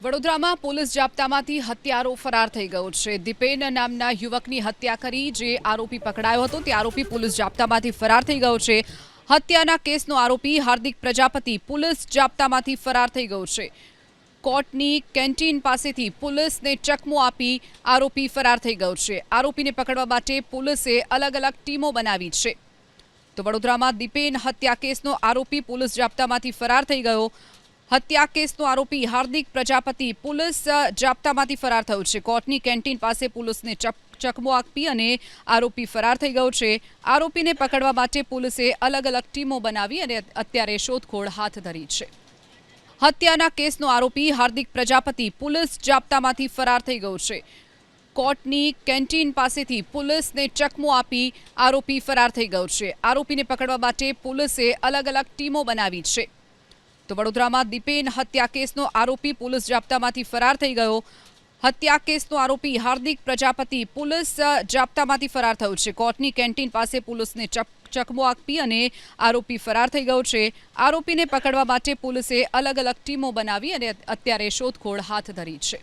વડોદરામાં પોલીસ જાપ્તામાંથી હત્યારો ફરાર થઈ ગયો છે। દીપેન નામના યુવકની હત્યા કરી જે આરોપી પકડાયો હતો તે આરોપી પોલીસ જાપ્તામાંથી ફરાર થઈ ગયો છે। હત્યાના કેસનો આરોપી હાર્દિક પ્રજાપતિ પોલીસ જાપ્તામાંથી ફરાર થઈ ગયો છે। કોર્ટની કેન્ટીન પાસેથી પોલીસને ચકમો આપી આરોપી ફરાર થઈ ગયો છે। આરોપીને પકડવા માટે પોલીસે અલગ અલગ ટીમો બનાવી છે। તો વડોદરામાં દીપેન હત્યા કેસનો આરોપી પોલીસ જાપ્તામાંથી ફરાર થઈ ગયો। હત્યા કેસનો આરોપી હાર્દિક પ્રજાપતિ પોલીસ જાપ્તામાંથી ફરાર થયો છે। કોર્ટની કેન્ટીન પાસે પોલીસને ચકમો આપી અને આરોપી ફરાર થઈ ગયો છે। આરોપીને પકડવા માટે પોલીસે અલગ અલગ ટીમો બનાવી અને અત્યારે શોધખોળ હાથ ધરી છે। હત્યાના કેસનો આરોપી હાર્દિક પ્રજાપતિ પોલીસ જાપ્તામાંથી ફરાર થઈ ગયો છે। કોર્ટની કેન્ટીન પાસેથી પોલીસને ચકમો આપી આરોપી ફરાર થઈ ગયો છે। આરોપીને પકડવા માટે પોલીસે અલગ અલગ ટીમો બનાવી છે। તો વડોદરામાં દીપેન હત્યા કેસનો આરોપી પોલીસ જાપ્તામાંથી ફરાર થઈ ગયો। હત્યા કેસનો આરોપી હાર્દિક પ્રજાપતિ પોલીસ જાપ્તામાંથી ફરાર થયો છે। કોર્ટની કેન્ટીન પાસે પોલીસને ચકમો આપી અને આરોપી ફરાર થઈ ગયો છે। આરોપીને પકડવા માટે પોલીસે અલગ અલગ ટીમો બનાવી અને અત્યારે શોધખોળ હાથ ધરી છે।